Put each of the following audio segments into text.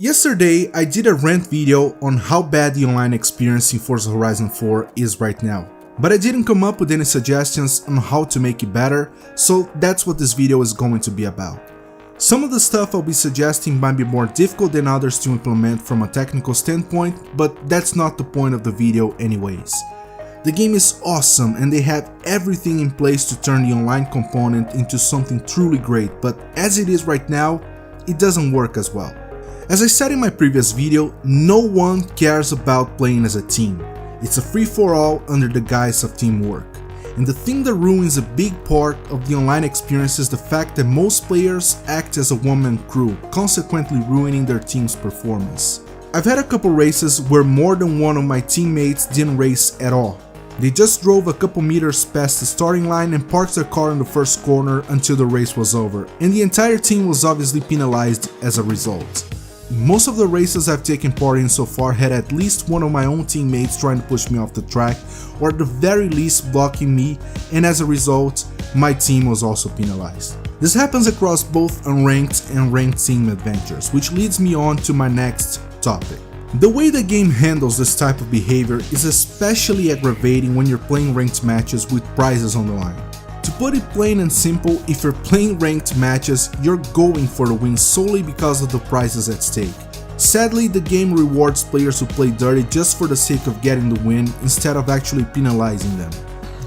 Yesterday, I did a rant video on how bad the online experience in Forza Horizon 4 is right now, but I didn't come up with any suggestions on how to make it better, so that's what this video is going to be about. Some of the stuff I'll be suggesting might be more difficult than others to implement from a technical standpoint, but that's not the point of the video anyways. The game is awesome and they have everything in place to turn the online component into something truly great, but as it is right now, it doesn't work as well. As I said in my previous video, no one cares about playing as a team. It's a free-for-all under the guise of teamwork. And the thing that ruins a big part of the online experience is the fact that most players act as a one-man crew, consequently ruining their team's performance. I've had a couple races where more than one of my teammates didn't race at all. They just drove a couple meters past the starting line and parked their car in the first corner until the race was over, and the entire team was obviously penalized as a result. Most of the races I've taken part in so far had at least one of my own teammates trying to push me off the track, or at the very least blocking me, and as a result, my team was also penalized. This happens across both unranked and ranked team adventures, which leads me on to my next topic. The way the game handles this type of behavior is especially aggravating when you're playing ranked matches with prizes on the line. To put it plain and simple, if you're playing ranked matches, you're going for the win solely because of the prizes at stake. Sadly, the game rewards players who play dirty just for the sake of getting the win instead of actually penalizing them.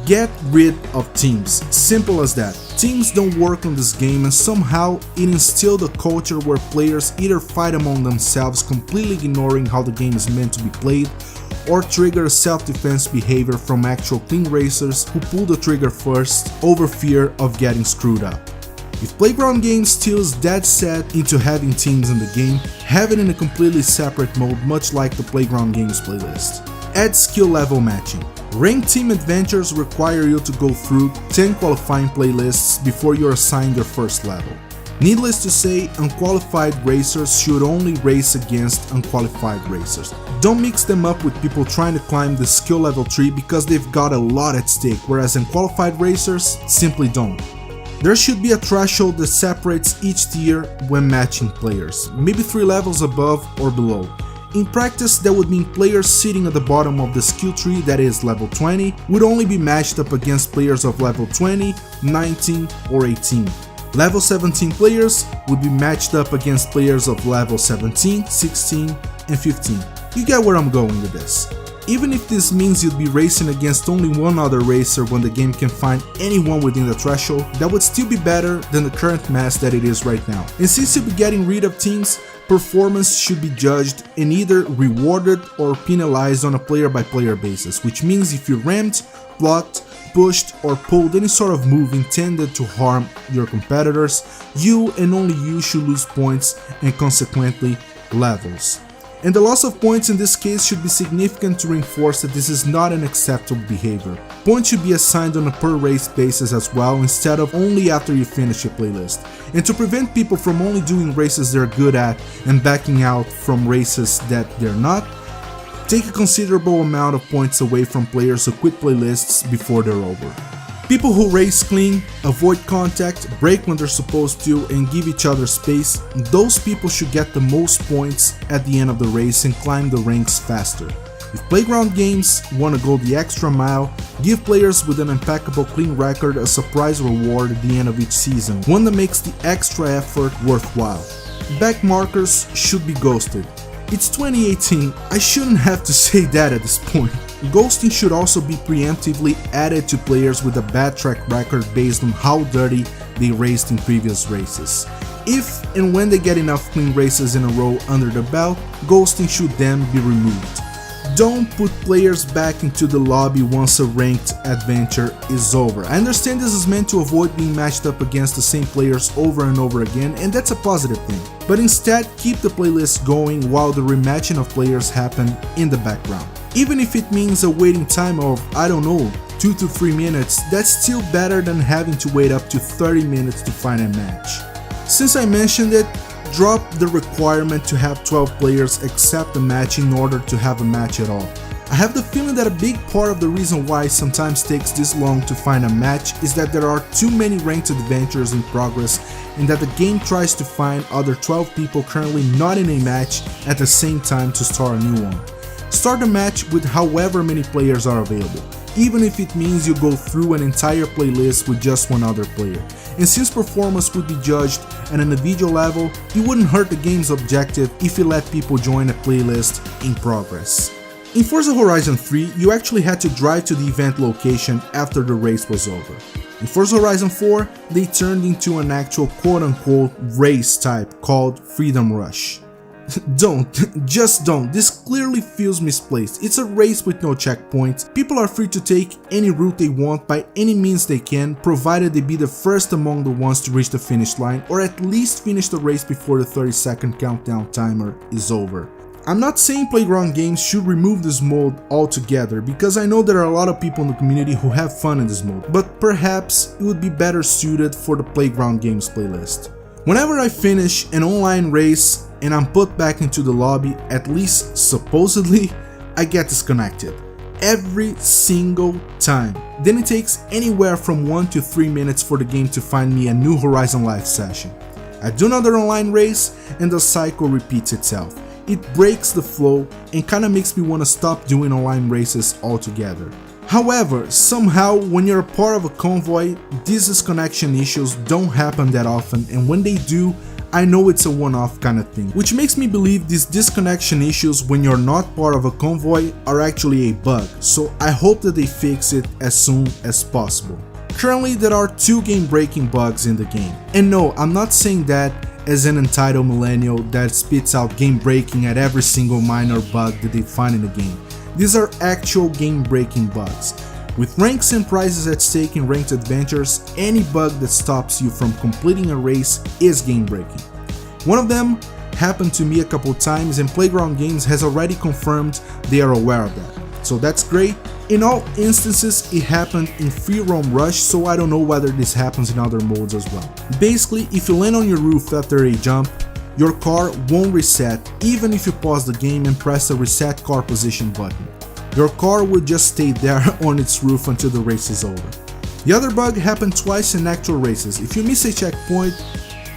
Get rid of teams, simple as that. Teams don't work on this game and somehow it instilled a culture where players either fight among themselves, completely ignoring how the game is meant to be played, or trigger self-defense behavior from actual clean racers who pull the trigger first over fear of getting screwed up. If Playground Games still is dead set into having teams in the game, have it in a completely separate mode, much like the Playground Games playlist. Add skill level matching. Ranked team adventures require you to go through 10 qualifying playlists before you're assigned your first level. Needless to say, unqualified racers should only race against unqualified racers. Don't mix them up with people trying to climb the skill level tree because they've got a lot at stake, whereas unqualified racers simply don't. There should be a threshold that separates each tier when matching players, maybe 3 levels above or below. In practice, that would mean players sitting at the bottom of the skill tree, that is level 20, would only be matched up against players of level 20, 19 or 18. Level 17 players would be matched up against players of level 17, 16 and 15. You get where I'm going with this. Even if this means you'd be racing against only one other racer when the game can find anyone within the threshold, that would still be better than the current mess that it is right now. And since you'll be getting rid of teams, performance should be judged and either rewarded or penalized on a player-by-player basis, which means if you rammed, blocked, pushed or pulled any sort of move intended to harm your competitors, you and only you should lose points and consequently levels. And the loss of points in this case should be significant to reinforce that this is not an acceptable behavior. Points should be assigned on a per race basis as well, instead of only after you finish your playlist. And to prevent people from only doing races they're good at and backing out from races that they're not, take a considerable amount of points away from players who quit playlists before they're over. People who race clean, avoid contact, brake when they're supposed to, and give each other space, those people should get the most points at the end of the race and climb the ranks faster. If Playground Games want to go the extra mile, give players with an impeccable clean record a surprise reward at the end of each season, one that makes the extra effort worthwhile. Back markers should be ghosted. It's 2018, I shouldn't have to say that at this point. Ghosting should also be preemptively added to players with a bad track record based on how dirty they raced in previous races. If and when they get enough clean races in a row under the belt, ghosting should then be removed. Don't put players back into the lobby once a ranked adventure is over. I understand this is meant to avoid being matched up against the same players over and over again, and that's a positive thing. But instead, keep the playlist going while the rematching of players happen in the background. Even if it means a waiting time of, I don't know, 2 to 3 minutes, that's still better than having to wait up to 30 minutes to find a match. Since I mentioned it, drop the requirement to have 12 players accept a match in order to have a match at all. I have the feeling that a big part of the reason why it sometimes takes this long to find a match is that there are too many ranked adventures in progress and that the game tries to find other 12 people currently not in a match at the same time to start a new one. Start a match with however many players are available, even if it means you go through an entire playlist with just one other player. And since performance would be judged at an individual level, it wouldn't hurt the game's objective if you let people join a playlist in progress. In Forza Horizon 3, you actually had to drive to the event location after the race was over. In Forza Horizon 4, they turned into an actual quote-unquote race type called Freedom Rush. Just don't, this clearly feels misplaced. It's a race with no checkpoints. People are free to take any route they want by any means they can, provided they be the first among the ones to reach the finish line, or at least finish the race before the 30-second countdown timer is over. I'm not saying Playground Games should remove this mode altogether, because I know there are a lot of people in the community who have fun in this mode, but perhaps it would be better suited for the Playground Games playlist. Whenever I finish an online race and I'm put back into the lobby, at least supposedly, I get disconnected. Every single time. Then it takes anywhere from 1 to 3 minutes for the game to find me a new Horizon Live session. I do another online race and the cycle repeats itself. It breaks the flow and kinda makes me wanna stop doing online races altogether. However, somehow when you're a part of a convoy, these disconnection issues don't happen that often, and when they do, I know it's a one-off kind of thing, which makes me believe these disconnection issues when you're not part of a convoy are actually a bug, so I hope that they fix it as soon as possible. Currently, there are 2 game-breaking bugs in the game, and no, I'm not saying that as an entitled millennial that spits out game-breaking at every single minor bug that they find in the game. These are actual game-breaking bugs. With ranks and prizes at stake in ranked adventures, any bug that stops you from completing a race is game-breaking. One of them happened to me a couple times, and Playground Games has already confirmed they are aware of that. So that's great. In all instances, it happened in Free Roam Rush, so I don't know whether this happens in other modes as well. Basically, if you land on your roof after a jump, your car won't reset even if you pause the game and press the reset car position button. Your car will just stay there on its roof until the race is over. The other bug happened twice in actual races. If you miss a checkpoint,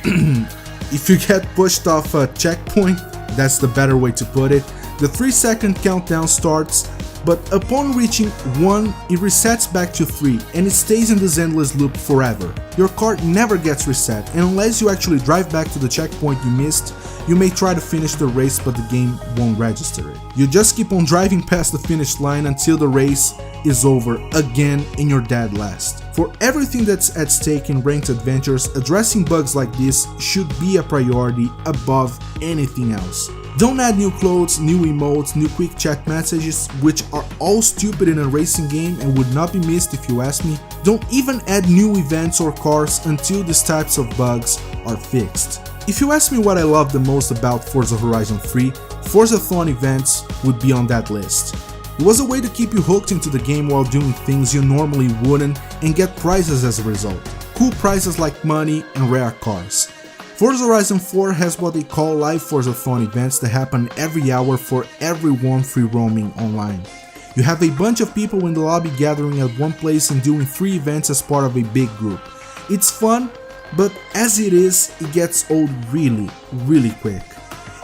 if you get pushed off a checkpoint, that's the better way to put it, the 3-second countdown starts, but upon reaching 1, it resets back to 3 and it stays in this endless loop forever. Your car never gets reset, and unless you actually drive back to the checkpoint you missed, you may try to finish the race but the game won't register it. You just keep on driving past the finish line until the race is over again and you're dead last. For everything that's at stake in ranked adventures, addressing bugs like this should be a priority above anything else. Don't add new clothes, new emotes, new quick chat messages, which are all stupid in a racing game and would not be missed if you ask me. Don't even add new events or cars until these types of bugs are fixed. If you ask me what I love the most about Forza Horizon 3, Forza-thon events would be on that list. It was a way to keep you hooked into the game while doing things you normally wouldn't and get prizes as a result. Cool prizes like money and rare cars. Forza Horizon 4 has what they call live Forza-thon events that happen every hour for everyone free roaming online. You have a bunch of people in the lobby gathering at one place and doing 3 events as part of a big group. It's fun, but as it is, it gets old really quick.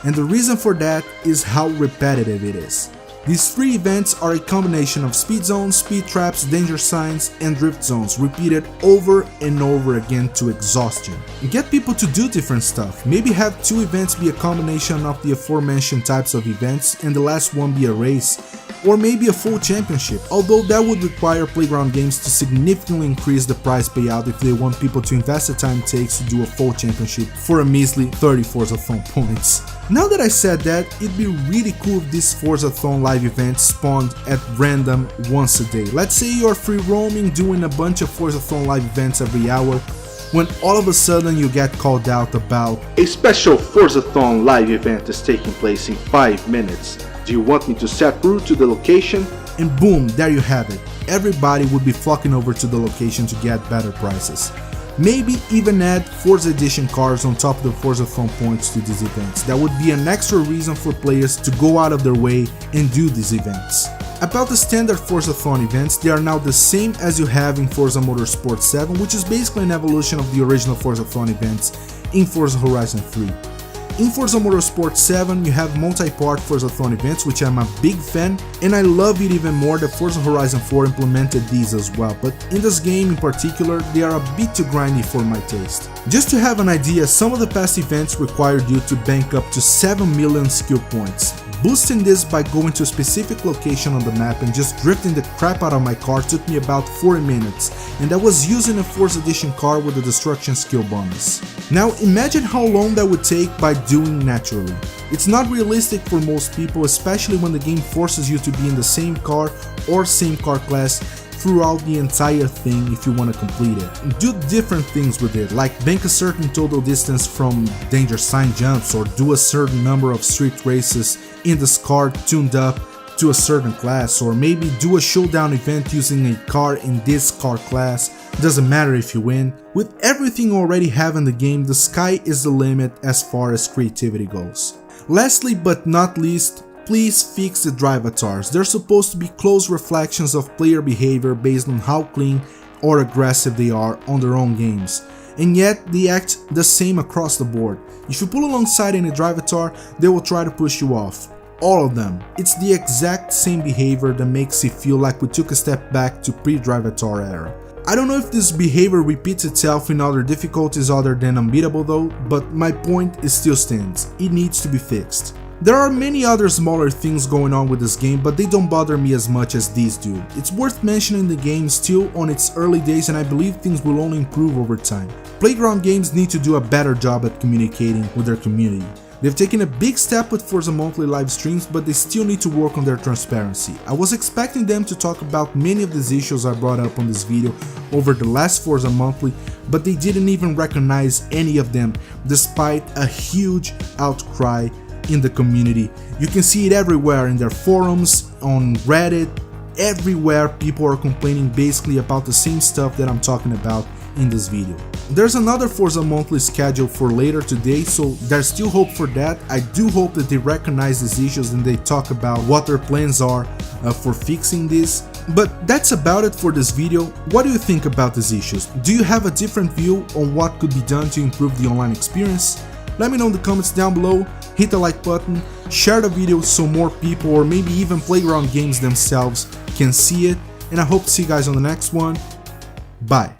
And the reason for that is how repetitive it is. These 3 events are a combination of speed zones, speed traps, danger signs, and drift zones repeated over and over again to exhaustion. Get people to do different stuff. Maybe have 2 events be a combination of the aforementioned types of events and the last one be a race, or maybe a full championship, although that would require Playground Games to significantly increase the prize payout if they want people to invest the time it takes to do a full championship for a measly 30 Forza-thon points. Now that I said that, it'd be really cool if this Forza-thon live event spawned at random once a day. Let's say you're free roaming doing a bunch of Forza-thon live events every hour, when all of a sudden you get called out about a special Forza-thon live event is taking place in 5 minutes. Do you want me to set route to the location? And boom, there you have it. Everybody would be flocking over to the location to get better prices. Maybe even add Forza Edition cars on top of the Forza-thon points to these events. That would be an extra reason for players to go out of their way and do these events. About the standard Forzathon events, they are now the same as you have in Forza Motorsport 7, which is basically an evolution of the original Forzathon events in Forza Horizon 3. In Forza Motorsport 7, you have multi-part Forzathon events, which I'm a big fan, and I love it even more that Forza Horizon 4 implemented these as well, but in this game in particular, they are a bit too grindy for my taste. Just to have an idea, some of the past events required you to bank up to 7 million skill points. Boosting this by going to a specific location on the map and just drifting the crap out of my car took me about 40 minutes, and I was using a Forza Edition car with a destruction skill bonus. Now imagine how long that would take by doing naturally. It's not realistic for most people, especially when the game forces you to be in the same car or same car class throughout the entire thing if you want to complete it. Do different things with it, like bank a certain total distance from danger sign jumps or do a certain number of street races in this car tuned up to a certain class, or maybe do a showdown event using a car in this car class. Doesn't matter if you win. With everything already have in the game, the sky is the limit as far as creativity goes. Lastly but not least, please fix the drive avatars. They're supposed to be close reflections of player behavior based on how clean or aggressive they are on their own games, and yet they act the same across the board. If you pull alongside any drive avatar, they will try to push you off. All of them. It's the exact same behavior that makes it feel like we took a step back to pre-drive avatar era. I don't know if this behavior repeats itself in other difficulties other than unbeatable though, but my point still stands. It needs to be fixed. There are many other smaller things going on with this game, but they don't bother me as much as these do. It's worth mentioning the game is still on its early days, and I believe things will only improve over time. Playground Games need to do a better job at communicating with their community. They've taken a big step with Forza monthly live streams, but they still need to work on their transparency. I was expecting them to talk about many of these issues I brought up on this video over the last Forza monthly, but they didn't even recognize any of them despite a huge outcry in the community. You can see it everywhere in their forums, on Reddit, everywhere people are complaining basically about the same stuff that I'm talking about in this video. There's another Forza monthly scheduled for later today, so there's still hope for that. I do hope that they recognize these issues and they talk about what their plans are for fixing this. But that's about it for this video. What do you think about these issues? Do you have a different view on what could be done to improve the online experience? Let me know in the comments down below, hit the like button, share the video so more people or maybe even Playground Games themselves can see it, and I hope to see you guys on the next one. Bye.